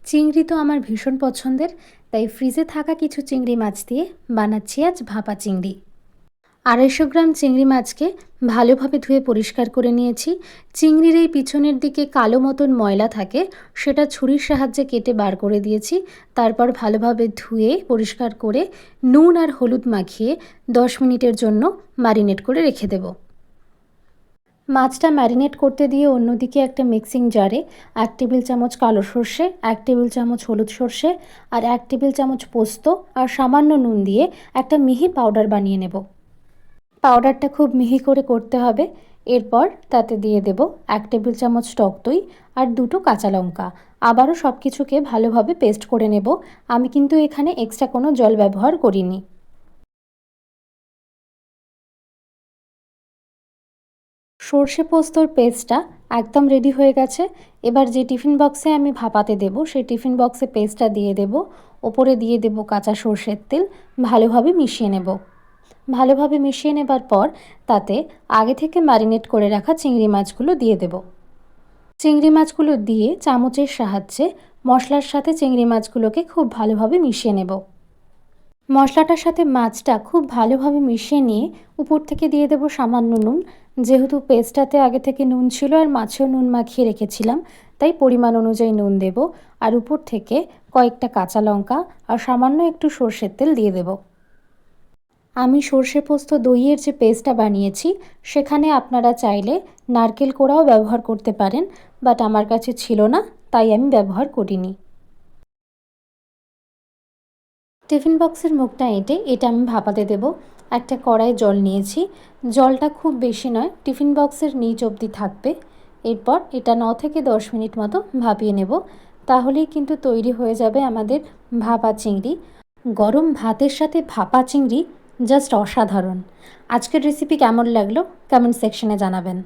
চিংড়ি তো আমার ভীষণ পছন্দের, তাই ফ্রিজে থাকা কিছু চিংড়ি মাছ দিয়ে বানাচ্ছি আজ ভাপা চিংড়ি। 250 গ্রাম চিংড়ি মাছকে ভালোভাবে ধুয়ে পরিষ্কার করে নিয়েছি। চিংড়ির এই পিছনের দিকে কালো মতন ময়লা থাকে, সেটা ছুরির সাহায্যে কেটে বার করে দিয়েছি। তারপর ভালোভাবে ধুয়ে পরিষ্কার করে নুন আর হলুদ মাখিয়ে 10 মিনিটের জন্য ম্যারিনেট করে রেখে দেব। মাছটা ম্যারিনেট করতে দিয়ে অন্যদিকে একটা মিক্সিং জারে 1 টেবিল চামচ কালো সর্ষে, 1 টেবিল চামচ হলুদ সর্ষে আর 1 টেবিল চামচ পোস্ত আর সামান্য নুন দিয়ে একটা মিহি পাউডার বানিয়ে নেব। পাউডারটা খুব মিহি করে করতে হবে। এরপর তাতে দিয়ে দেব 1 টেবিল চামচ টক দই আর 2টো কাঁচা লঙ্কা। আবারও সব কিছুকে ভালোভাবে পেস্ট করে নেব। আমি কিন্তু এখানে এক্সট্রা কোনো জল ব্যবহার করিনি। সর্ষে পোস্তর পেস্টটা একদম রেডি হয়ে গেছে। এবার যে টিফিন বক্সে আমি ভাপাতে দেব সেই টিফিন বক্সে পেস্টটা দিয়ে দেব। ওপরে দিয়ে দেব কাঁচা সর্ষের তেল। ভালোভাবে মিশিয়ে নেব। ভালোভাবে মিশিয়ে নেবার পর তাতে আগে থেকে ম্যারিনেট করে রাখা চিংড়ি মাছগুলো দিয়ে দেব। চিংড়ি মাছগুলো দিয়ে চামচের সাহায্যে মশলার সাথে চিংড়ি মাছগুলোকে খুব ভালোভাবে মিশিয়ে নেব। মশলাটার সাথে মাছটা খুব ভালোভাবে মিশিয়ে নিয়ে উপর থেকে দিয়ে দেব সামান্য নুন। যেহেতু পেস্টটাতে আগে থেকে নুন ছিল আর মাছেও নুন মাখিয়ে রেখেছিলাম, তাই পরিমাণ অনুযায়ী নুন দেব। আর উপর থেকে কয়েকটা কাঁচা লঙ্কা আর সামান্য একটু সর্ষের তেল দিয়ে দেব। আমি সর্ষে পোস্ত দইয়ের যে পেস্টটা বানিয়েছি সেখানে আপনারা চাইলে নারকেল কোড়াও ব্যবহার করতে পারেন, বাট আমার কাছে ছিল না, তাই আমি ব্যবহার করিনি। টিফিন বক্সের মুখটা এঁটে এটা আমি ভাপাতে দেব। একটা কড়াই জল নিয়েছি। জলটা খুব বেশি নয়, টিফিন বক্সের নিচ অবধি থাকবে। এরপর এটা 9 থেকে 10 মিনিট মতো ভাপিয়ে নেব। তাহলেই কিন্তু তৈরি হয়ে যাবে আমাদের ভাপা চিংড়ি। গরম ভাতের সাথে ভাপা চিংড়ি জাস্ট অসাধারণ। আজকের রেসিপি কেমন লাগলো কমেন্ট সেকশনে জানাবেন।